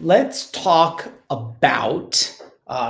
Let's talk about,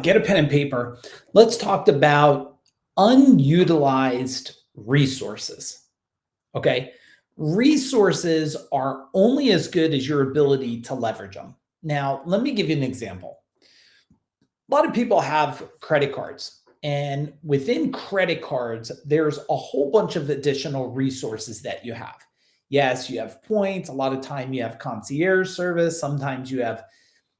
get a pen and paper. Let's talk about unutilized resources. Okay. Resources are only as good as your ability to leverage them. Now, let me give you an example. A lot of people have credit cards, and within credit cards, there's a whole bunch of additional resources that you have. Yes, you have points. A lot of time you have concierge service. Sometimes you have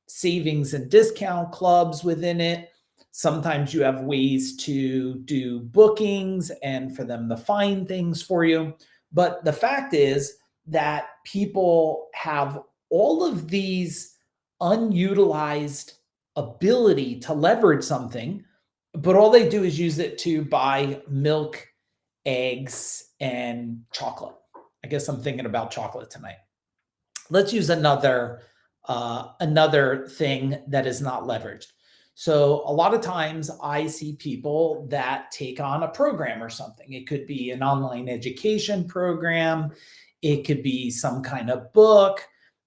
savings and discount clubs within it. Sometimes you have ways to do bookings and for them to find things for you. But the fact is that people have all of these unutilized ability to leverage something, but all they do is use it to buy milk, eggs, and chocolate. I guess I'm thinking about chocolate tonight. Let's use another thing that is not leveraged. So a lot of times I see people that take on a program or something. It could be an online education program, it could be some kind of book.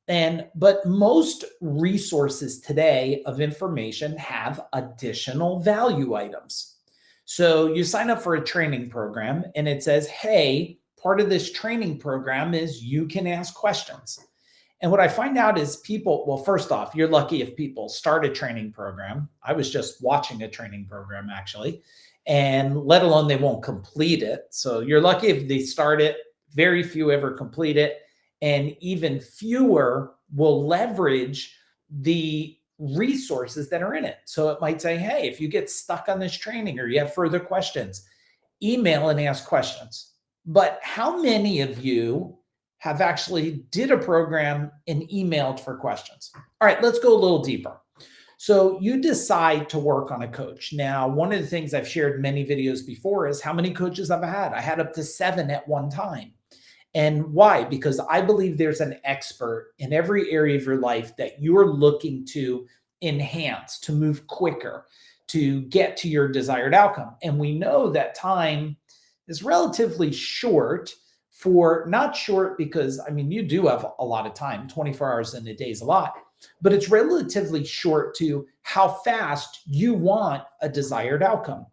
And but most resources today of information have additional value items. So you sign up for a training program and it says, "Hey, part of this training program is you can ask questions." And what I find out is people, well, first off, you're lucky if people start a training program. I was just watching a training program actually, and let alone they won't complete it. So you're lucky if they start it, very few ever complete it, and even fewer will leverage the resources that are in it. So it might say, hey, if you get stuck on this training or you have further questions, email and ask questions. But how many of you have actually did a program and emailed for questions? All right, let's go a little deeper. So you decide to work on a coach. Now, one of the things I've shared many videos before is how many coaches I've had. I had up to 7 at one time. And why? Because I believe there's an expert in every area of your life that you're looking to enhance, to move quicker, to get to your desired outcome. And we know that time is relatively short for not short because, I mean, you do have a lot of time, 24 hours in a day is a lot, but it's relatively short to how fast you want a desired outcome.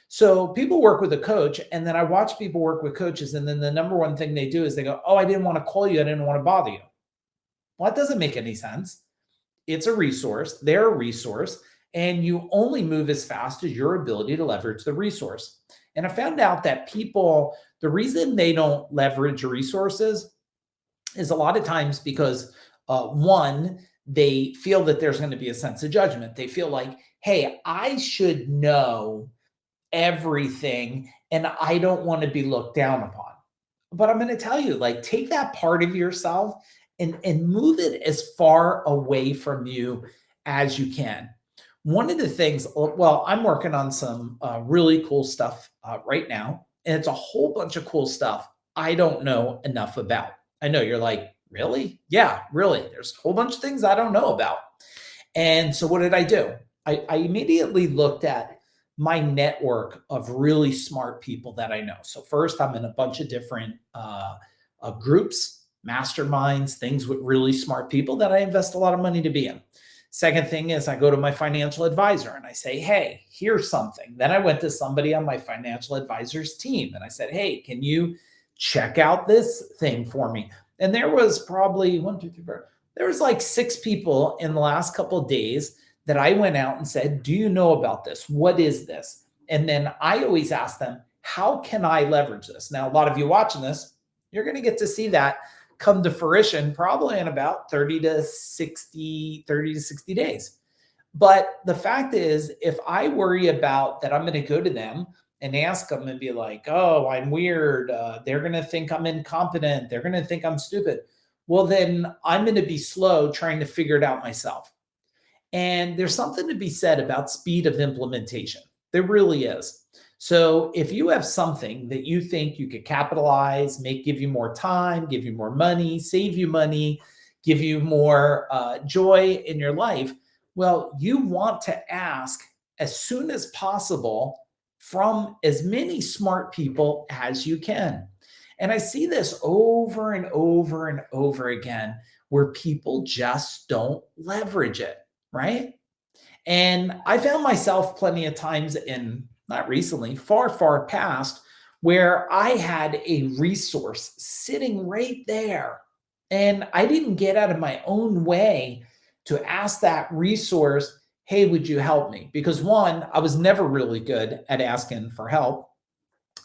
So people work with a coach, and then I watch people work with coaches, and then the number one thing they do is they go, "Oh, I didn't want to call you. I didn't want to bother you." Well, that doesn't make any sense. It's a resource, they're a resource, and you only move as fast as your ability to leverage the resource. And I found out that people, the reason they don't leverage resources is a lot of times because one, they feel that there's going to be a sense of judgment. They feel like, hey, I should know everything and I don't want to be looked down upon. But I'm going to tell you, like, take that part of yourself and move it as far away from you as you can. One of the things, well, I'm working on some really cool stuff right now, and it's a whole bunch of cool stuff I don't know enough about. I know you're like, really? Yeah, really. There's a whole bunch of things I don't know about. And so what did I do? I immediately looked at my network of really smart people that I know. So first, I'm in a bunch of different groups, masterminds, things with really smart people that I invest a lot of money to be in. Second thing is I go to my financial advisor and I say, hey, here's something. Then I went to somebody on my financial advisor's team and I said, hey, can you check out this thing for me? And there was probably one, two, three, four. There was like 6 people in the last couple of days that I went out and said, do you know about this? What is this? And then I always ask them, how can I leverage this? Now, a lot of you watching this, you're going to get to see that come to fruition probably in about 30 to 60 days. But the fact is, if I worry about that, I'm going to go to them and ask them and be like, oh, I'm weird. They're going to think I'm incompetent. They're going to think I'm stupid. Well, then I'm going to be slow trying to figure it out myself. And there's something to be said about speed of implementation. There really is. So if you have something that you think you could capitalize, give you more time, give you more money, save you money, give you more joy in your life, well, you want to ask as soon as possible from as many smart people as you can. And I see this over and over and over again where people just don't leverage it, right? And I found myself plenty of times in not recently, far, far past, where I had a resource sitting right there. And I didn't get out of my own way to ask that resource, hey, would you help me? Because one, I was never really good at asking for help.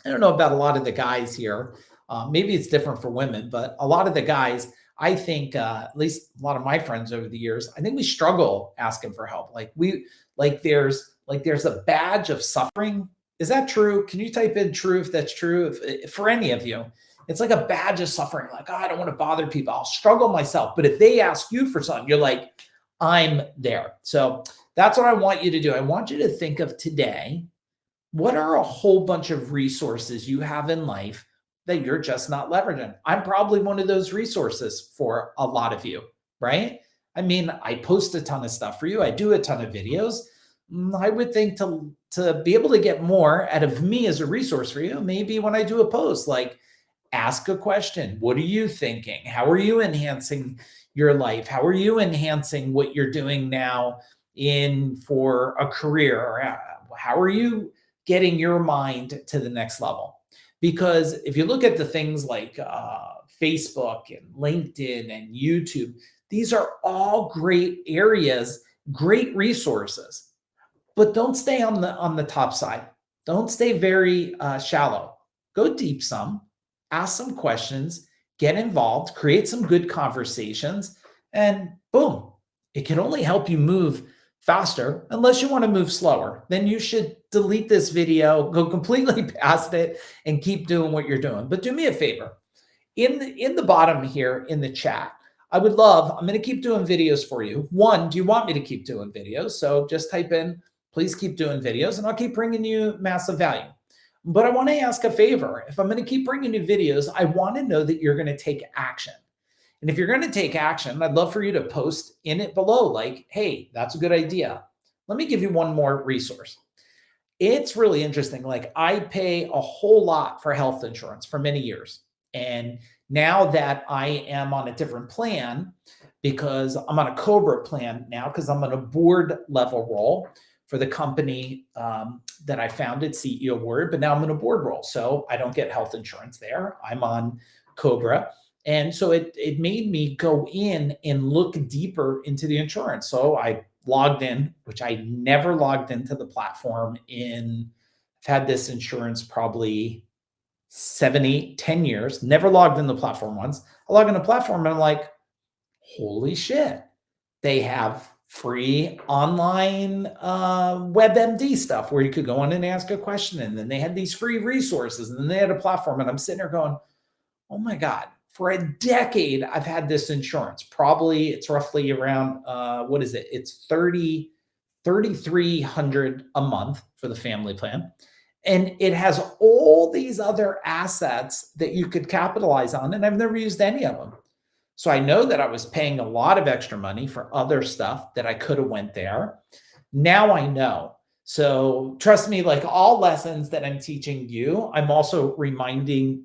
I don't know about a lot of the guys here. Maybe it's different for women, but a lot of the guys, I think, at least a lot of my friends over the years, I think we struggle asking for help. Like there's a badge of suffering. Is that true? Can you type in true if that's true? If for any of you, it's like a badge of suffering. Like, oh, I don't want to bother people. I'll struggle myself. But if they ask you for something, you're like, I'm there. So that's what I want you to do. I want you to think of today, what are a whole bunch of resources you have in life that you're just not leveraging? I'm probably one of those resources for a lot of you, right? I mean, I post a ton of stuff for you. I do a ton of videos. I would think to be able to get more out of me as a resource for you, maybe when I do a post, like ask a question. What are you thinking? How are you enhancing your life? How are you enhancing what you're doing now in for a career? Or how are you getting your mind to the next level? Because if you look at the things like Facebook and LinkedIn and YouTube, these are all great areas, great resources, but don't stay on the top side. Don't stay very shallow. Go deep some, ask some questions, get involved, create some good conversations, and boom, it can only help you move faster. Unless you want to move slower, then you should delete this video, go completely past it, and keep doing what you're doing. But do me a favor, in the bottom here in the chat, I would love, I'm going to keep doing videos for you. One, do you want me to keep doing videos? So just type in, please keep doing videos, and I'll keep bringing you massive value. But I want to ask a favor. If I'm going to keep bringing you videos, I want to know that you're going to take action. And if you're going to take action, I'd love for you to post in it below, like, hey, that's a good idea. Let me give you one more resource. It's really interesting. Like, I pay a whole lot for health insurance for many years. And now that I am on a different plan, because I'm on a Cobra plan now, because I'm on a board level role for the company that I founded, CEO Board, but now I'm in a board role. So I don't get health insurance there. I'm on Cobra. And so it made me go in and look deeper into the insurance. So I logged in, which I never logged into the platform I've had this insurance probably 7, 8, 10 years, never logged in the platform once. I log in the platform and I'm like, holy shit, they have free online WebMD stuff where you could go on and ask a question. And then they had these free resources, and then they had a platform. And I'm sitting there going, oh my God, for a decade, I've had this insurance. Probably it's roughly around, what is it? It's 3,300 a month for the family plan. And it has all these other assets that you could capitalize on. And I've never used any of them. So I know that I was paying a lot of extra money for other stuff that I could have went there. Now I know. So trust me, like all lessons that I'm teaching you, I'm also reminding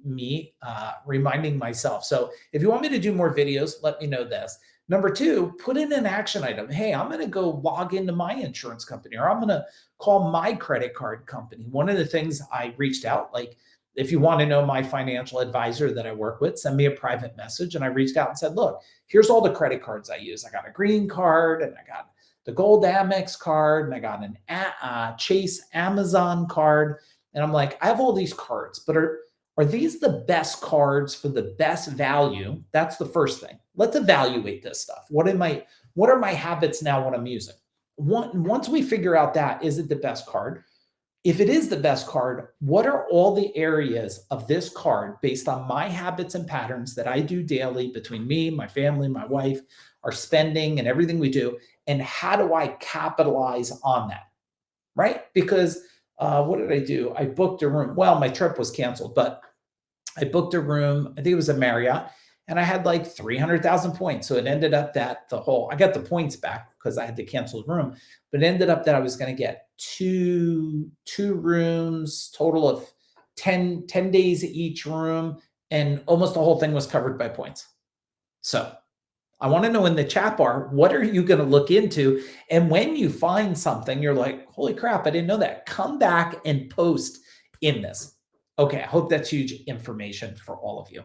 myself. So if you want me to do more videos, let me know this. Number two, put in an action item. Hey, I'm going to go log into my insurance company, or I'm going to call my credit card company. One of the things I reached out, like, if you want to know my financial advisor that I work with, send me a private message. And I reached out and said, look, here's all the credit cards I use. I got a green card, and I got the gold Amex card, and I got an Chase Amazon card. And I'm like, I have all these cards, but are these the best cards for the best value? That's the first thing. Let's evaluate this stuff. What are my habits now when I'm using? Once we figure out that, is it the best card? If it is the best card, what are all the areas of this card based on my habits and patterns that I do daily between me, my family, my wife, our spending and everything we do? And how do I capitalize on that? Right? Because what did I do? I booked a room. Well, my trip was canceled, but I booked a room. I think it was a Marriott, and I had like 300,000 points. So it ended up that I got the points back because I had to cancel the room, but it ended up that I was going to get two rooms, total of 10 days each room. and almost the whole thing was covered by points. So I want to know in the chat bar, what are you going to look into? And when you find something, you're like, holy crap, I didn't know that. Come back and post in this. Okay, I hope that's huge information for all of you.